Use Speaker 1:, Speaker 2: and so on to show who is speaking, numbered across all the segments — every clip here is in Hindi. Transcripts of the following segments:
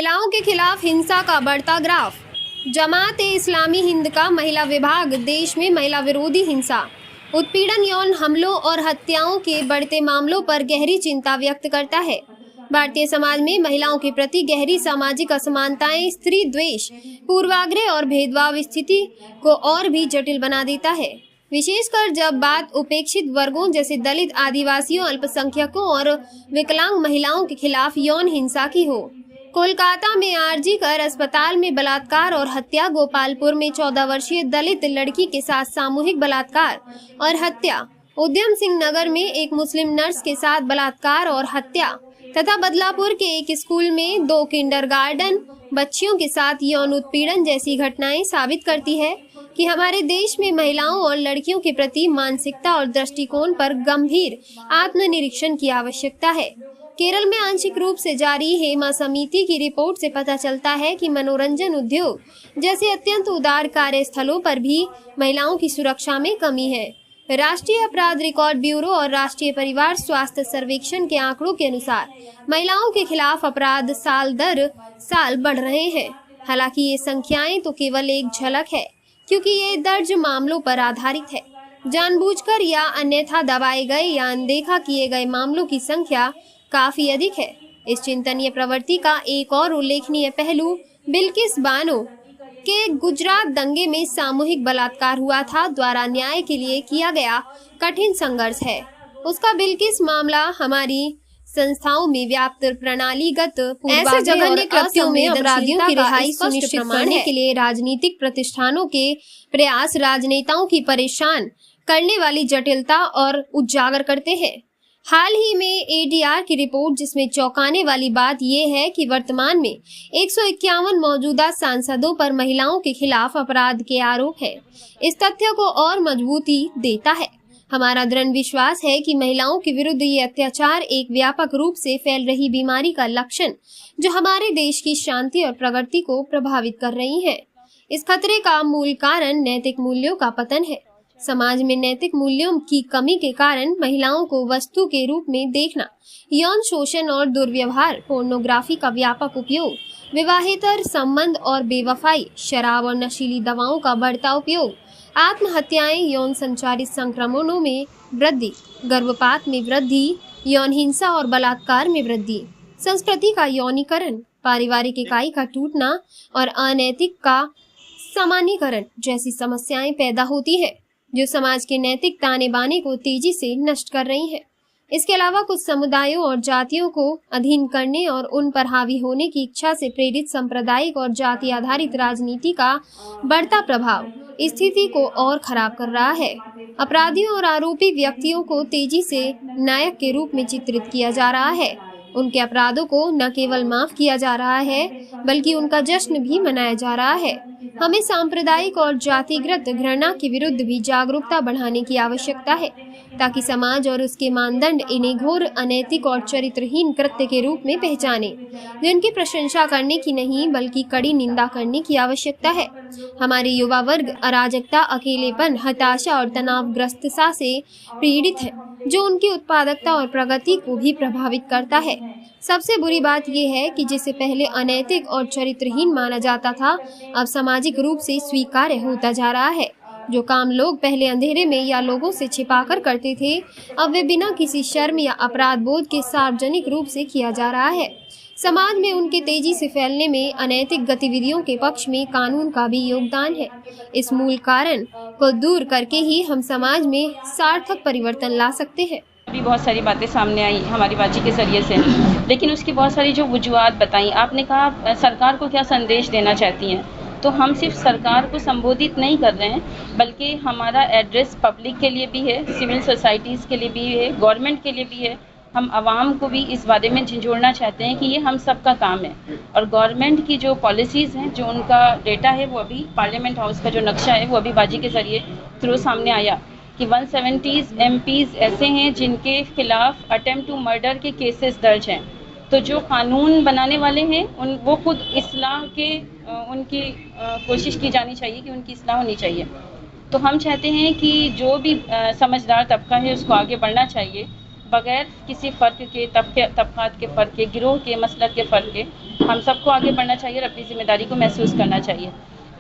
Speaker 1: महिलाओं के खिलाफ हिंसा का बढ़ता ग्राफ। जमात-ए-इस्लामी हिंद का महिला विभाग देश में महिला विरोधी हिंसा, उत्पीड़न, यौन हमलों और हत्याओं के बढ़ते मामलों पर गहरी चिंता व्यक्त करता है। भारतीय समाज में महिलाओं के प्रति गहरी सामाजिक असमानताएं, स्त्री द्वेष, पूर्वाग्रह और भेदभाव स्थिति को और भी जटिल बना देता है, विशेषकर जब बात उपेक्षित वर्गों जैसे दलित, आदिवासियों, अल्पसंख्यकों और विकलांग महिलाओं के खिलाफ यौन हिंसा की हो। कोलकाता में आरजी कर अस्पताल में बलात्कार और हत्या, गोपालपुर में 14 वर्षीय दलित लड़की के साथ सामूहिक बलात्कार और हत्या, उद्यम सिंह नगर में एक मुस्लिम नर्स के साथ बलात्कार और हत्या तथा बदलापुर के एक स्कूल में 2 किंडरगार्टन बच्चियों के साथ यौन उत्पीड़न जैसी घटनाएं साबित करती है कि हमारे देश में महिलाओं और लड़कियों के प्रति मानसिकता और दृष्टिकोण पर गंभीर आत्मनिरीक्षण की आवश्यकता है। केरल में आंशिक रूप से जारी हेमा समिति की रिपोर्ट से पता चलता है कि मनोरंजन उद्योग जैसे अत्यंत उदार कार्यस्थलों पर भी महिलाओं की सुरक्षा में कमी है। राष्ट्रीय अपराध रिकॉर्ड ब्यूरो और राष्ट्रीय परिवार स्वास्थ्य सर्वेक्षण के आंकड़ों के अनुसार महिलाओं के खिलाफ अपराध साल दर साल बढ़ रहे हैं। हालांकि ये संख्याएं तो केवल एक झलक है, क्योंकि ये दर्ज मामलों पर आधारित है। जानबूझकर या अन्यथा दबाए गए या अनदेखा किए गए मामलों की संख्या काफी अधिक है। इस चिंतनीय प्रवृत्ति का एक और उल्लेखनीय पहलू बिल्किस बानो के गुजरात दंगे में सामूहिक बलात्कार हुआ था द्वारा न्याय के लिए किया गया कठिन संघर्ष है। उसका बिल्किस मामला हमारी संस्थाओं में व्याप्त प्रणालीगत ऐसे जघन्य कृत्यों में अपराधियों की रिहाई सुनिश्चित करने के लिए राजनीतिक प्रतिष्ठानों के प्रयास राजनेताओं की परेशान करने वाली जटिलता और उजागर करते हैं। हाल ही में एडीआर की रिपोर्ट, जिसमें चौंकाने वाली बात यह है कि वर्तमान में 151 मौजूदा सांसदों पर महिलाओं के खिलाफ अपराध के आरोप हैं, इस तथ्य को और मजबूती देता है। हमारा दृढ़ विश्वास है कि महिलाओं के विरुद्ध ये अत्याचार एक व्यापक रूप से फैल रही बीमारी का लक्षण, जो हमारे देश की शांति और प्रगति को प्रभावित कर रही है। इस खतरे का मूल कारण नैतिक मूल्यों का पतन है। समाज में नैतिक मूल्यों की कमी के कारण महिलाओं को वस्तु के रूप में देखना, यौन शोषण और दुर्व्यवहार, पोर्नोग्राफी का व्यापक उपयोग, विवाहेतर संबंध और बेवफाई, शराब और नशीली दवाओं का बढ़ता उपयोग, आत्महत्याएं, यौन संचारित संक्रमणों में वृद्धि, गर्भपात में वृद्धि, यौन हिंसा और बलात्कार में वृद्धि, संस्कृति का यौनीकरण, पारिवारिक इकाई का टूटना और अनैतिक का सामान्यीकरण जैसी समस्याएं पैदा होती है, जो समाज के नैतिक ताने बाने को तेजी से नष्ट कर रही है। इसके अलावा कुछ समुदायों और जातियों को अधीन करने और उन पर हावी होने की इच्छा से प्रेरित सांप्रदायिक और जाति आधारित राजनीति का बढ़ता प्रभाव स्थिति को और खराब कर रहा है। अपराधियों और आरोपी व्यक्तियों को तेजी से नायक के रूप में चित्रित किया जा रहा है। उनके अपराधों को न केवल माफ किया जा रहा है, बल्कि उनका जश्न भी मनाया जा रहा है। हमें सांप्रदायिक और जातिगत घृणा के विरुद्ध भी जागरूकता बढ़ाने की आवश्यकता है, ताकि समाज और उसके मानदंड इन्हें घोर, अनैतिक और चरित्रहीन कृत्य के रूप में पहचाने, जिनकी प्रशंसा करने की नहीं बल्कि कड़ी निंदा करने की आवश्यकता है। हमारे युवा वर्ग अराजकता, अकेलेपन, हताशा और तनावग्रस्तता से पीड़ित है, जो उनकी उत्पादकता और प्रगति को भी प्रभावित करता है। सबसे बुरी बात यह है कि जिसे पहले अनैतिक और चरित्रहीन माना जाता था, अब सामाजिक रूप से स्वीकार्य होता जा रहा है। जो काम लोग पहले अंधेरे में या लोगों से छिपाकर करते थे, अब वे बिना किसी शर्म या अपराध बोध के सार्वजनिक रूप से किया जा रहा है। समाज में उनके तेजी से फैलने में अनैतिक गतिविधियों के पक्ष में कानून का भी योगदान है। इस मूल कारण को दूर करके ही हम समाज में सार्थक परिवर्तन ला सकते हैं।
Speaker 2: अभी बहुत सारी बातें सामने आई हमारी बाजी के जरिए से, लेकिन उसकी बहुत सारी जो वजूहात बताई आपने, कहा सरकार को क्या संदेश देना चाहती हैं, तो हम सिर्फ सरकार को संबोधित नहीं कर रहे हैं, बल्कि हमारा एड्रेस पब्लिक के लिए भी है, सिविल सोसाइटीज़ के लिए भी है, गवर्नमेंट के लिए भी है। हम आवाम को भी इस बारे में झंझोड़ना चाहते हैं कि ये हम सब का काम है। और गवर्नमेंट की जो पॉलिसीज़ हैं, जो उनका डेटा है, वो अभी पार्लियामेंट हाउस का जो नक्शा है वो अभी बाजी के ज़रिए थ्रू सामने आया कि 170 MPs ऐसे हैं जिनके खिलाफ अटेम्प्ट टू मर्डर के केसेस दर्ज हैं। तो जो कानून बनाने वाले हैं वो खुद इस्लाह के उनकी कोशिश की जानी चाहिए कि उनकी इस्लाह होनी चाहिए। तो हम चाहते हैं कि जो भी समझदार तबका है उसको आगे बढ़ना चाहिए, बगैर किसी फ़र्क के, तबकात के फ़र्क के, गिरोह के, मसलक के फ़र्क के। हम सबको आगे बढ़ना चाहिए और अपनी ज़िम्मेदारी को महसूस करना चाहिए।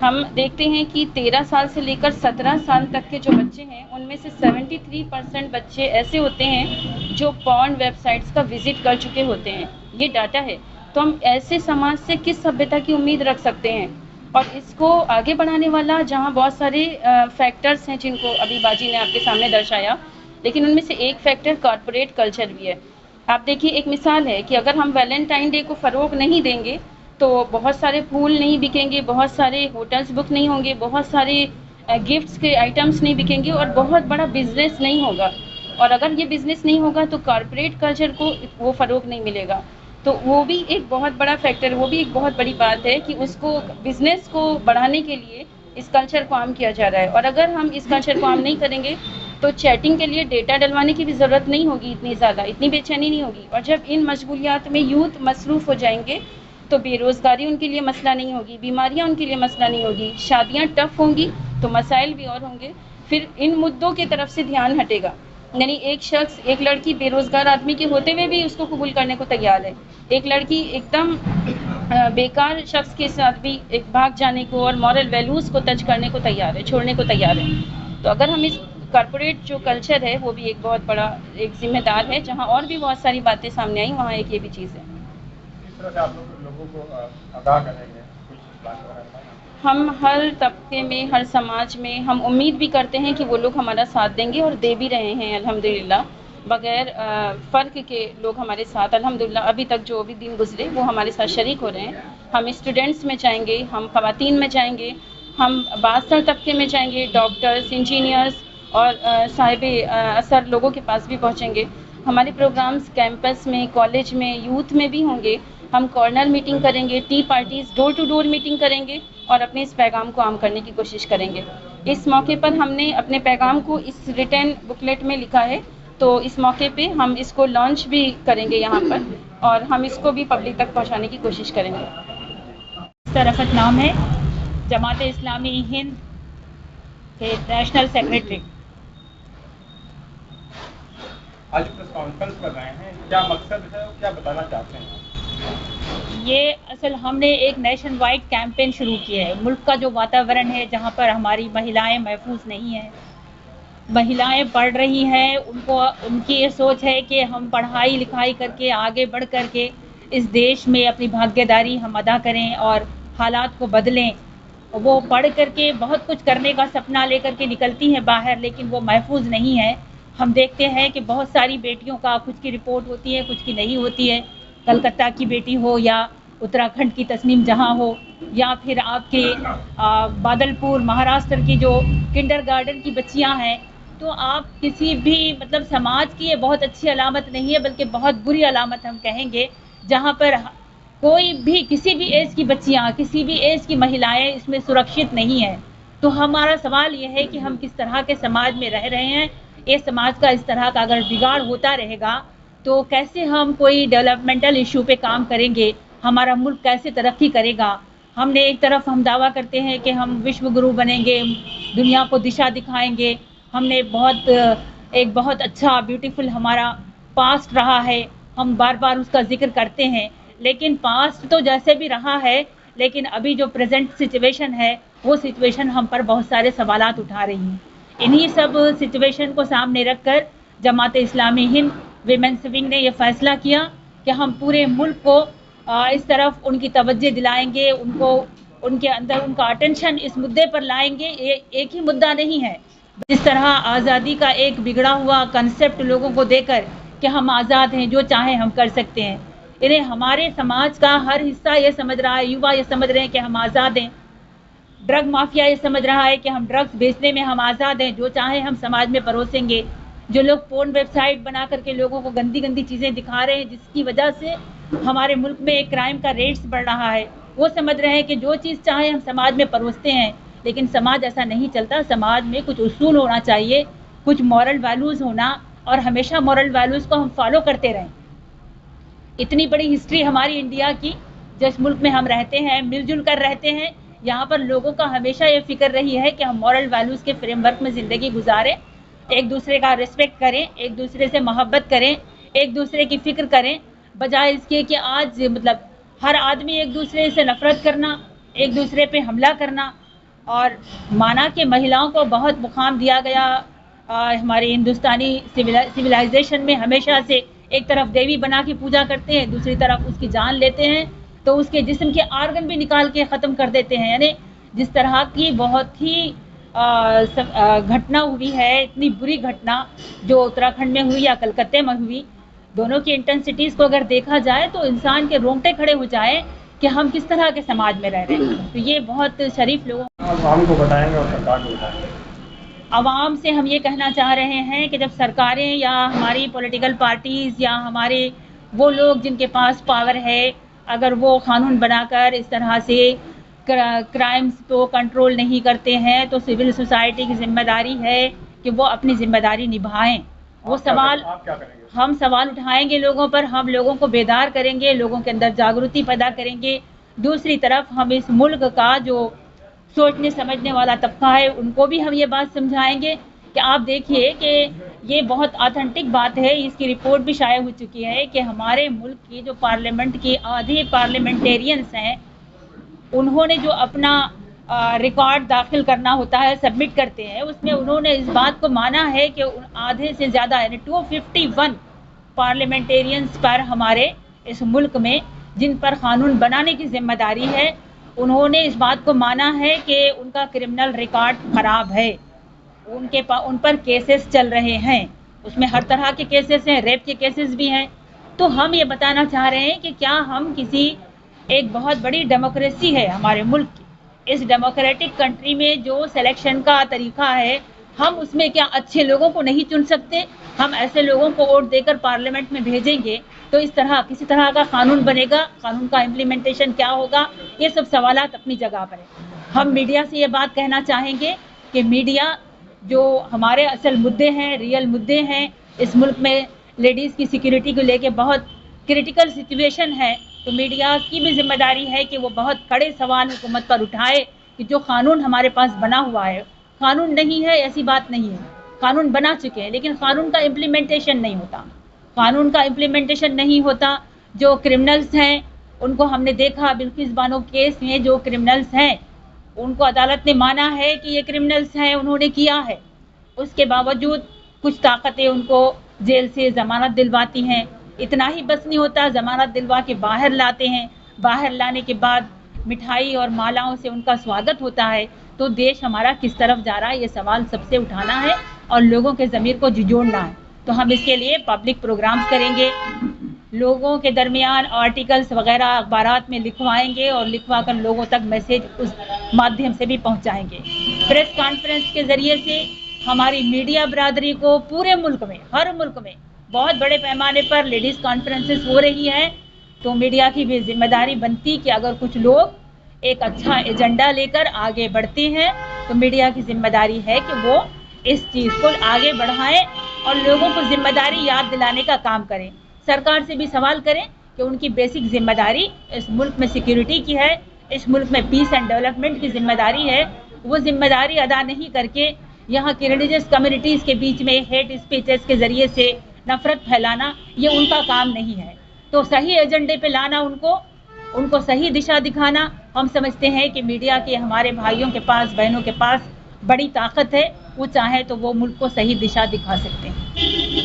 Speaker 2: हम देखते हैं कि 13 साल से लेकर 17 साल तक के जो बच्चे हैं, उनमें से 73% बच्चे ऐसे होते हैं जो पॉर्न वेबसाइट्स का विज़िट कर चुके होते हैं। ये डाटा है। तो हम ऐसे समाज से किस सभ्यता की उम्मीद रख सकते हैं? और इसको आगे बढ़ाने वाला जहाँ बहुत सारे फैक्टर्स हैं जिनको अभी बाजी ने आपके सामने दर्शाया, लेकिन उनमें से एक फैक्टर कॉर्पोरेट कल्चर भी है। आप देखिए, एक मिसाल है कि अगर हम वैलेंटाइन डे को फ़रोग़ नहीं देंगे तो बहुत सारे फूल नहीं बिकेंगे, बहुत सारे होटल्स बुक नहीं होंगे, बहुत सारे गिफ्ट्स के आइटम्स नहीं बिकेंगे और बहुत बड़ा बिज़नेस नहीं होगा। और अगर ये बिज़नेस नहीं होगा तो कॉर्पोरेट कल्चर को वो फ़रोग़ नहीं मिलेगा। तो वो भी एक बहुत बड़ा फैक्टर, वो भी एक बहुत बड़ी बात है कि उसको बिज़नेस को बढ़ाने के लिए इस कल्चर को आम किया जा रहा है। और अगर हम इस कल्चर को आम नहीं करेंगे तो चैटिंग के लिए डेटा डलवाने की भी ज़रूरत नहीं होगी इतनी ज़्यादा, इतनी बेचैनी नहीं होगी। और जब इन मशगूलियात में यूथ मसरूफ़ हो जाएंगे तो बेरोज़गारी उनके लिए मसला नहीं होगी, बीमारियाँ उनके लिए मसला नहीं होगी, शादियाँ टफ़ होंगी तो मसाइल भी और होंगे। फिर इन मुद्दों की तरफ से ध्यान हटेगा। यानी एक शख्स, एक लड़की बेरोज़गार आदमी के होते हुए भी उसको कबूल करने को तैयार है। एक लड़की एकदम बेकार शख्स के साथ भी एक भाग जाने को और मॉरल वैल्यूज़ को टच करने को तैयार है, छोड़ने को तैयार है। तो अगर हम इस कॉर्पोरेट जो कल्चर है वो भी एक बहुत बड़ा एक ज़िम्मेदार है, जहाँ और भी बहुत सारी बातें सामने आई, वहाँ एक ये भी चीज़ है।
Speaker 3: किस तरह से आप लोगों को आगाह करेंगे? कुछ प्लान वगैरह बताएँ आप?
Speaker 2: हम हर तबके में, हर समाज में हम उम्मीद भी करते हैं कि वो लोग हमारा साथ देंगे और दे भी रहे हैं अल्हम्दुलिल्लाह। बगैर फ़र्क के लोग हमारे साथ अल्हम्दुलिल्लाह अभी तक जो भी दिन गुज़रे वो हमारे साथ शरीक हो रहे हैं। हम स्टूडेंट्स में जाएँगे, हम ख़वातीन में जाएँगे, हम बासर तबके में जाएँगे, डॉक्टर्स, इंजीनियर्स और साहिबे असर लोगों के पास भी पहुँचेंगे। हमारे प्रोग्राम्स कैंपस में, कॉलेज में, यूथ में भी होंगे। हम कॉर्नर मीटिंग करेंगे, tea parties, door to door meeting करेंगे और अपने इस पैगाम को आम करने की कोशिश करेंगे। इस मौके पर हमने अपने पैगाम को इस रिटन बुकलेट में लिखा है, तो इस मौके पे हम इसको लॉन्च भी करेंगे यहाँ पर और हम इसको भी पब्लिक तक पहुँचाने की कोशिश करेंगे।
Speaker 4: सरफत नाम है, जमात-ए इस्लामी हिंद के नेशनल सेक्रेटरी।
Speaker 3: आज प्रेस कॉन्फ्रेंस कर रहे हैं, क्या मकसद है और क्या बताना चाहते हैं?
Speaker 4: ये असल हमने एक नेशन वाइड कैंपेन शुरू किया है। मुल्क का जो वातावरण है जहाँ पर हमारी महिलाएं महफूज नहीं हैं, महिलाएं पढ़ रही हैं, उनकी ये सोच है कि हम पढ़ाई लिखाई करके आगे बढ़ करके इस देश में अपनी भागीदारी हम अदा करें और हालात को बदलें। वो पढ़ करके बहुत कुछ करने का सपना लेकर के निकलती हैं बाहर, लेकिन वो महफूज नहीं है। हम देखते हैं कि बहुत सारी बेटियों का कुछ की रिपोर्ट होती है, कुछ की नहीं होती है। कलकत्ता की बेटी हो या उत्तराखंड की तस्नीम जहां हो या फिर आपके बादलपुर महाराष्ट्र की जो किंडरगार्टन की बच्चियां हैं, तो आप किसी भी मतलब समाज की ये बहुत अच्छी अलामत नहीं है, बल्कि बहुत बुरी अलामत हम कहेंगे, जहां पर कोई भी किसी भी एज की बच्चियां, किसी भी एज की महिलाएं इसमें सुरक्षित नहीं है। तो हमारा सवाल ये है कि हम किस तरह के समाज में रह रहे हैं। ये समाज का इस तरह का अगर बिगाड़ होता रहेगा तो कैसे हम कोई डेवलपमेंटल इशू पे काम करेंगे, हमारा मुल्क कैसे तरक्की करेगा। हमने एक तरफ हम दावा करते हैं कि हम विश्व गुरु बनेंगे, दुनिया को दिशा दिखाएंगे। हमने एक बहुत अच्छा ब्यूटीफुल हमारा पास्ट रहा है, हम बार बार उसका जिक्र करते हैं, लेकिन पास्ट तो जैसे भी रहा है, लेकिन अभी जो प्रेजेंट सिचुएशन है वो सिचुएशन हम पर बहुत सारे सवालात उठा रही है। इन्हीं सब सिचुएशन को सामने रखकर जमात इस्लामी हिंद विमेंस विंग ने ये फैसला किया कि हम पूरे मुल्क को इस तरफ उनकी तवज्जो दिलाएंगे, उनके अंदर उनका अटेंशन इस मुद्दे पर लाएंगे। ये एक ही मुद्दा नहीं है। जिस तरह आज़ादी का एक बिगड़ा हुआ कंसेप्ट लोगों को देकर कि हम आज़ाद हैं, जो चाहें हम कर सकते हैं, इन्हें हमारे समाज का हर हिस्सा ये समझ रहा है, युवा ये समझ रहे हैं कि हम आज़ाद हैं। ड्रग माफिया ये समझ रहा है कि हम ड्रग्स बेचने में हम आज़ाद हैं, जो चाहे हम समाज में परोसेंगे। जो लोग पोर्न वेबसाइट बना करके लोगों को गंदी गंदी चीज़ें दिखा रहे हैं, जिसकी वजह से हमारे मुल्क में एक क्राइम का रेट्स बढ़ रहा है, वो समझ रहे हैं कि जो चीज़ चाहे हम समाज में परोसते हैं। लेकिन समाज ऐसा नहीं चलता। समाज में कुछ उसूल होना चाहिए, कुछ मॉरल वैल्यूज़ होना, और हमेशा मॉरल वैल्यूज़ को हम फॉलो करते रहें। इतनी बड़ी हिस्ट्री हमारी इंडिया की, जिस मुल्क में हम रहते हैं, मिलजुल कर रहते हैं, यहाँ पर लोगों का हमेशा ये फिक्र रही है कि हम मॉरल वैल्यूज़ के फ्रेमवर्क में ज़िंदगी गुजारें, एक दूसरे का रिस्पेक्ट करें, एक दूसरे से मोहब्बत करें, एक दूसरे की फ़िक्र करें, बजाय इसके कि आज मतलब हर आदमी एक दूसरे से नफरत करना, एक दूसरे पे हमला करना, और माना कि महिलाओं को बहुत मुकाम दिया गया। हमारे हिंदुस्तानी सिविलाइजेशन में हमेशा से एक तरफ देवी बना के पूजा करते हैं, दूसरी तरफ उसकी जान लेते हैं, तो उसके जिस्म के आर्गन भी निकाल के ख़त्म कर देते हैं। यानी जिस तरह की बहुत ही घटना हुई है, इतनी बुरी घटना जो उत्तराखंड में हुई या कलकत्ते में हुई, दोनों की इंटेंसिटीज़ को अगर देखा जाए तो इंसान के रोंगटे खड़े हो जाए कि हम किस तरह के समाज में रह रहे हैं। तो ये बहुत शरीफ लोगों
Speaker 3: आवाम को बताएंगे और सरकार को बताएंगे।
Speaker 4: आवाम से हम ये कहना चाह रहे हैं कि जब सरकारें या हमारी पॉलिटिकल पार्टीज़ या हमारे वो लोग जिनके पास पावर है, अगर वो कानून बनाकर इस तरह से क्राइम्स को कंट्रोल नहीं करते हैं, तो सिविल सोसाइटी की जिम्मेदारी है कि वो अपनी जिम्मेदारी निभाएं। वो सवाल
Speaker 3: आप क्या करेंगे?
Speaker 4: हम सवाल उठाएंगे लोगों पर, हम लोगों को बेदार करेंगे, लोगों के अंदर जागृति पैदा करेंगे। दूसरी तरफ हम इस मुल्क का जो सोचने समझने वाला तबका है उनको भी हम ये बात समझाएंगे कि आप देखिए कि ये बहुत ऑथेंटिक बात है, इसकी रिपोर्ट भी शाया हो चुकी है कि हमारे मुल्क की जो पार्लियामेंट की आधे पार्लियामेंटेरियंस हैं, उन्होंने जो अपना रिकॉर्ड दाखिल करना होता है, सबमिट करते हैं, उसमें उन्होंने इस बात को माना है कि आधे से ज़्यादा यानी 251 पार्लियामेंटेरियंस पर हमारे इस मुल्क में जिन पर कानून बनाने की जिम्मेदारी है, उन्होंने इस बात को माना है कि उनका क्रिमिनल रिकॉर्ड ख़राब है, उन पर केसेस चल रहे हैं, उसमें हर तरह के केसेस हैं, रेप के केसेस भी हैं। तो हम ये बताना चाह रहे हैं कि क्या हम किसी एक बहुत बड़ी डेमोक्रेसी है हमारे मुल्क की, इस डेमोक्रेटिक कंट्री में जो सिलेक्शन का तरीका है, हम उसमें क्या अच्छे लोगों को नहीं चुन सकते? हम ऐसे लोगों को वोट देकर पार्लियामेंट में भेजेंगे तो इस तरह किसी तरह का कानून बनेगा? कानून का इम्प्लीमेंटेशन क्या होगा? ये सब सवालात अपनी जगह पर है। हम मीडिया से ये बात कहना चाहेंगे कि मीडिया जो हमारे असल मुद्दे हैं, रियल मुद्दे हैं, इस मुल्क में लेडीज़ की सिक्योरिटी को लेके बहुत क्रिटिकल सिचुएशन है, तो मीडिया की भी जिम्मेदारी है कि वो बहुत कड़े सवाल हुकूमत पर उठाए कि जो कानून हमारे पास बना हुआ है, कानून नहीं है ऐसी बात नहीं है, कानून बना चुके हैं, लेकिन कानून का इम्प्लीमेंटेशन नहीं होता। कानून का इम्प्लीमेंटेशन नहीं होता। जो क्रिमिनल्स हैं उनको हमने देखा, बिल्किस बानो केस में जो क्रिमिनल्स हैं उनको अदालत ने माना है कि ये क्रिमिनल्स हैं, उन्होंने किया है, उसके बावजूद कुछ ताकतें उनको जेल से ज़मानत दिलवाती हैं। इतना ही बस नहीं होता, ज़मानत दिलवा के बाहर लाते हैं, बाहर लाने के बाद मिठाई और मालाओं से उनका स्वागत होता है। तो देश हमारा किस तरफ जा रहा है, ये सवाल सबसे उठाना है और लोगों के ज़मीर को झिझोड़ना है। तो हम इसके लिए पब्लिक प्रोग्राम्स करेंगे, लोगों के दरमियान आर्टिकल्स वगैरह अखबारात में लिखवाएंगे और लिखवा कर लोगों तक मैसेज उस माध्यम से भी पहुंचाएंगे। प्रेस कॉन्फ्रेंस के ज़रिए से हमारी मीडिया बरादरी को पूरे मुल्क में, हर मुल्क में बहुत बड़े पैमाने पर लेडीज़ कॉन्फ्रेंसेस हो रही हैं। तो मीडिया की भी जिम्मेदारी बनती कि अगर कुछ लोग एक अच्छा एजेंडा लेकर आगे बढ़ते हैं तो मीडिया की जिम्मेदारी है कि वो इस चीज़ को आगे बढ़ाएं और लोगों को जिम्मेदारी याद दिलाने का काम करें। सरकार से भी सवाल करें कि उनकी बेसिक जिम्मेदारी इस मुल्क में सिक्योरिटी की है, इस मुल्क में पीस एंड डेवलपमेंट की जिम्मेदारी है। वो जिम्मेदारी अदा नहीं करके यहाँ की रिलीजियस कम्युनिटीज़ के बीच में हेट स्पीचेस के ज़रिए से नफ़रत फैलाना, ये उनका काम नहीं है। तो सही एजेंडे पे लाना, उनको सही दिशा दिखाना, हम समझते हैं कि मीडिया के हमारे भाइयों के पास, बहनों के पास बड़ी ताकत है। वो चाहे तो वो मुल्क को सही दिशा दिखा सकते हैं।